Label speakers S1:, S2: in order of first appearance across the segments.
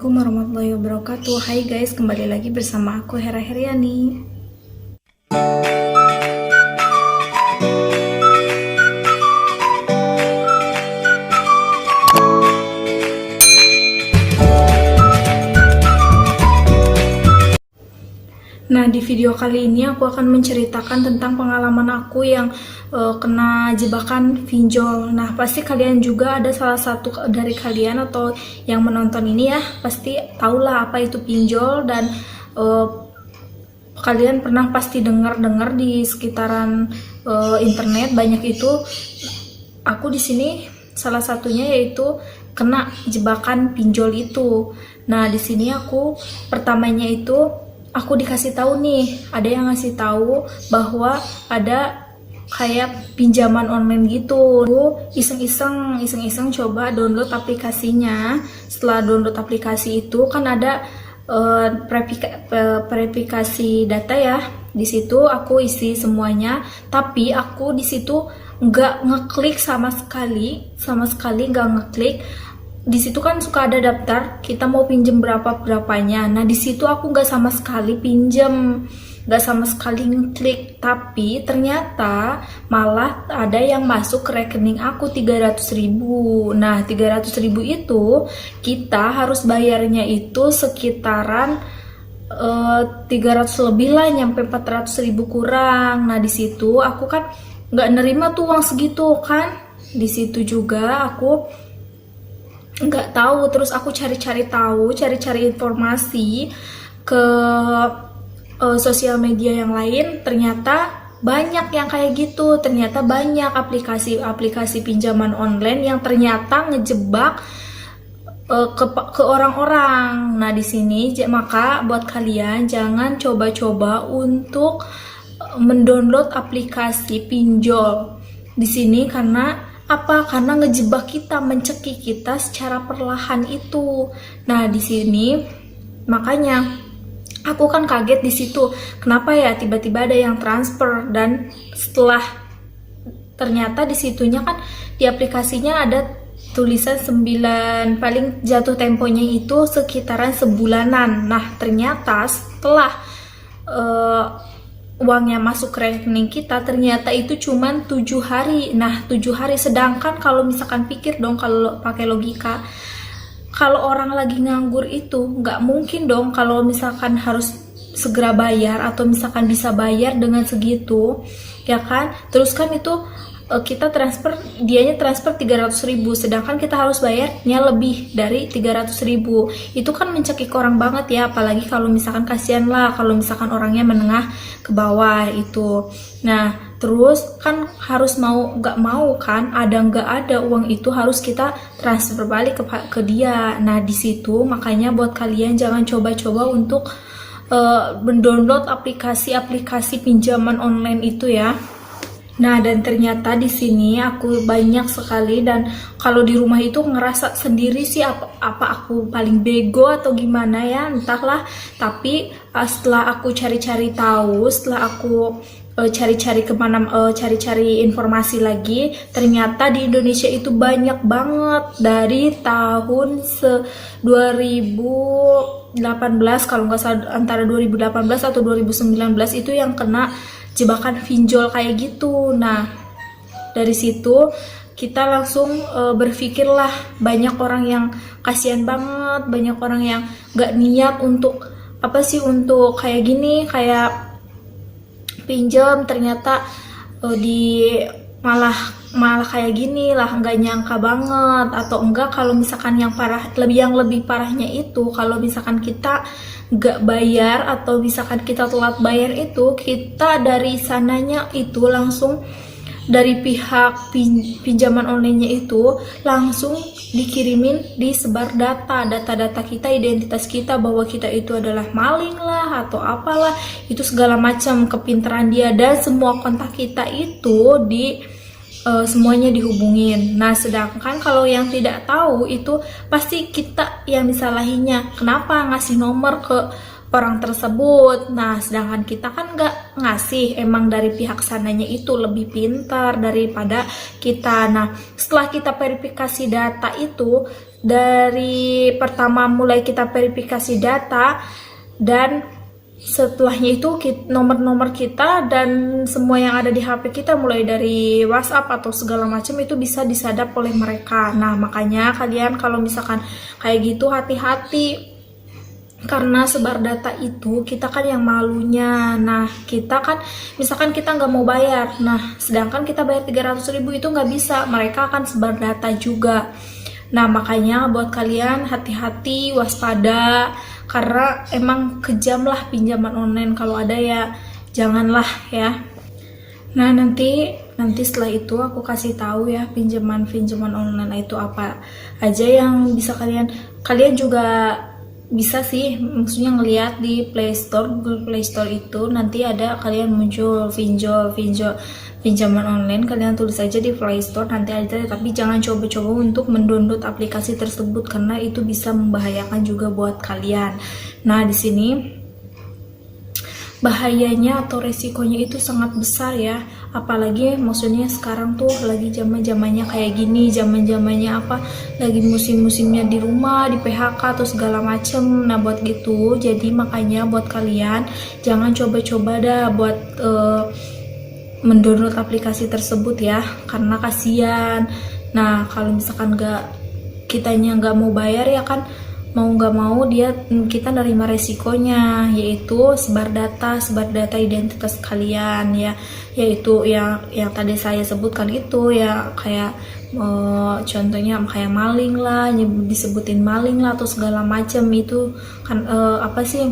S1: Assalamualaikum warahmatullahi wabarakatuh. Hai guys, kembali lagi bersama aku Hera Heriani. Nah, di video kali ini aku akan menceritakan tentang pengalaman aku yang kena jebakan pinjol. Nah, pasti kalian juga ada salah satu dari kalian atau yang menonton ini ya, pasti tahulah apa itu pinjol dan kalian pernah pasti dengar-dengar di sekitaran internet banyak itu. Aku di sini salah satunya yaitu kena jebakan pinjol itu. Nah, di sini aku pertamanya itu aku dikasih tahu nih, ada yang ngasih tahu bahwa ada kayak pinjaman online gitu. Aku iseng-iseng coba download aplikasinya. Setelah download aplikasi itu kan ada verifikasi data ya. Di situ aku isi semuanya, tapi aku di situ nggak ngeklik sama sekali nggak ngeklik. Di situ kan suka ada daftar kita mau pinjem berapanya. Nah, di situ aku nggak sama sekali pinjem, nggak sama sekali ngeklik, tapi ternyata malah ada yang masuk ke rekening aku 300.000. Nah, 300.000 itu kita harus bayarnya itu sekitaran 300 lebih lah, nyampe 400.000 kurang. Nah, di situ aku kan nggak nerima tuh uang segitu kan. Di situ juga aku nggak tahu, terus aku cari-cari informasi ke sosial media yang lain. Ternyata banyak yang kayak gitu, ternyata banyak aplikasi pinjaman online yang ternyata ngejebak ke orang-orang. Nah, di sini maka buat kalian jangan coba-coba untuk mendownload aplikasi pinjol di sini. Karena apa? Karena ngejebak kita, mencekik kita secara perlahan itu. Nah, di sini makanya aku kan kaget di situ. Kenapa ya tiba-tiba ada yang transfer, dan setelah ternyata di situnya kan di aplikasinya ada tulisan 9, paling jatuh temponya itu sekitaran sebulanan. Nah, ternyata setelah uangnya masuk ke rekening kita, ternyata itu cuman 7 hari. Nah, 7 hari, sedangkan kalau misalkan pikir dong, kalau pakai logika, kalau orang lagi nganggur itu nggak mungkin dong kalau misalkan harus segera bayar atau misalkan bisa bayar dengan segitu, ya kan? Terus kan itu kita dianya transfer 300.000, sedangkan kita harus bayarnya lebih dari 300.000. Itu kan mencekik orang banget ya, apalagi kalau misalkan kasihan lah kalau misalkan orangnya menengah ke bawah itu. Nah, terus kan harus mau nggak mau kan, ada nggak ada uang itu harus kita transfer balik ke dia. Nah, di situ makanya buat kalian jangan coba-coba untuk mendownload aplikasi pinjaman online itu ya. Nah, dan ternyata di sini aku banyak sekali, dan kalau di rumah itu ngerasa sendiri sih apa aku paling bego atau gimana ya, entahlah. Tapi setelah aku cari-cari tahu, setelah aku cari-cari informasi lagi, ternyata di Indonesia itu banyak banget dari tahun 2018 kalau nggak salah, antara 2018 atau 2019 itu yang kena jebakan pinjol kayak gitu. Nah, dari situ kita langsung berpikirlah, banyak orang yang kasihan banget, banyak orang yang gak niat untuk untuk kayak gini, kayak pinjam, ternyata malah kayak gini lah, nggak nyangka banget. Atau enggak, kalau misalkan yang lebih parahnya itu kalau misalkan kita nggak bayar atau misalkan kita telat bayar itu, kita dari sananya itu langsung dari pihak pinjaman online-nya itu langsung disebar data kita, identitas kita, bahwa kita itu adalah maling lah atau apalah, itu segala macam kepintaran dia, dan semua kontak kita itu semuanya dihubungin. Nah, sedangkan kalau yang tidak tahu itu pasti kita yang disalahinya. Kenapa ngasih nomor ke orang tersebut. Nah, sedangkan kita kan nggak ngasih, emang dari pihak sananya itu lebih pintar daripada kita. Nah, setelah kita verifikasi data itu, dari pertama mulai kita verifikasi data, dan setelahnya itu nomor-nomor kita dan semua yang ada di HP kita, mulai dari WhatsApp atau segala macam, itu bisa disadap oleh mereka. Nah, makanya kalian kalau misalkan kayak gitu hati-hati, karena sebar data itu kita kan yang malunya. Nah, kita kan misalkan kita nggak mau bayar, nah sedangkan kita bayar 300.000 itu nggak bisa, mereka akan sebar data juga. Nah, makanya buat kalian hati-hati, waspada, karena emang kejam lah pinjaman online. Kalau ada ya janganlah ya. Nah, nanti setelah itu aku kasih tahu ya pinjaman online itu apa aja yang bisa kalian juga bisa sih, maksudnya ngelihat di Play Store, Google Play Store itu nanti ada kalian muncul pinjaman online, kalian tulis aja di Play Store nanti ada, tapi jangan coba-coba untuk mendownload aplikasi tersebut karena itu bisa membahayakan juga buat kalian. Nah, di sini bahayanya atau resikonya itu sangat besar ya, apalagi maksudnya sekarang tuh lagi zamannya kayak gini, zamannya apa, lagi musim-musimnya di rumah, di PHK atau segala macem. Nah, buat gitu, jadi makanya buat kalian jangan coba-coba dah buat mendownload aplikasi tersebut ya, karena kasihan. Nah, kalau misalkan kitanya nggak mau bayar ya kan, mau nggak mau kita nerima resikonya, yaitu sebar data identitas kalian ya, yaitu yang tadi saya sebutkan itu ya, kayak contohnya kayak maling lah, disebutin maling lah atau segala macam. Itu kan apa sih,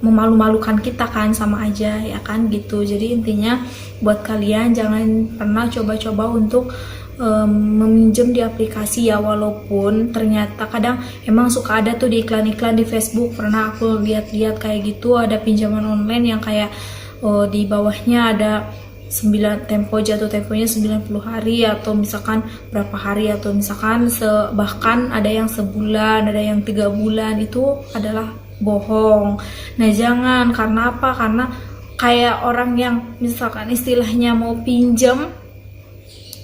S1: memalu-malukan kita kan, sama aja ya kan gitu. Jadi intinya buat kalian jangan pernah coba-coba untuk meminjam di aplikasi ya, walaupun ternyata kadang emang suka ada tuh di iklan-iklan di Facebook, pernah aku lihat-lihat kayak gitu, ada pinjaman online yang kayak di bawahnya ada jatuh temponya 90 hari atau misalkan berapa hari, atau misalkan bahkan ada yang sebulan, ada yang 3 bulan, itu adalah bohong. Nah, jangan, karena apa? Karena kayak orang yang misalkan istilahnya mau pinjam,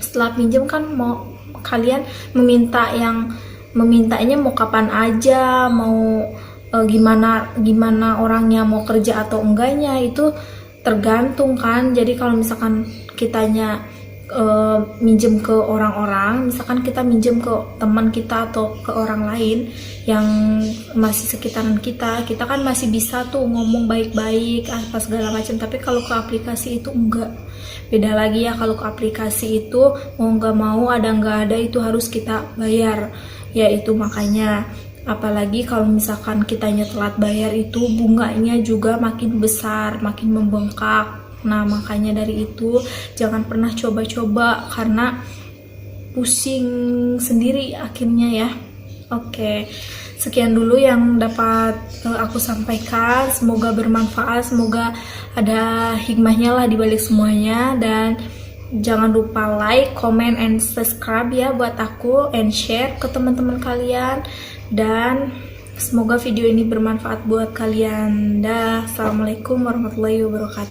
S1: setelah pinjam kan mau kalian memintanya mau kapan aja, mau gimana orangnya mau kerja atau enggaknya, itu tergantung kan. Jadi kalau misalkan kitanya minjem ke orang-orang, misalkan kita minjem ke teman kita atau ke orang lain yang masih sekitaran kita kan masih bisa tuh ngomong baik-baik apa segala macam. Tapi kalau ke aplikasi itu enggak, beda lagi ya. Kalau ke aplikasi itu mau nggak mau, ada nggak ada, itu harus kita bayar ya. Itu makanya apalagi kalau misalkan kitanya telat bayar, itu bunganya juga makin besar, makin membengkak. Nah, makanya dari itu jangan pernah coba-coba, karena pusing sendiri akhirnya ya. Oke, sekian dulu yang dapat aku sampaikan, semoga bermanfaat, semoga ada hikmahnya lah dibalik semuanya. Dan jangan lupa like, comment, and subscribe ya buat aku, and share ke teman-teman kalian. Dan semoga video ini bermanfaat buat kalian. Dah, assalamualaikum warahmatullahi wabarakatuh.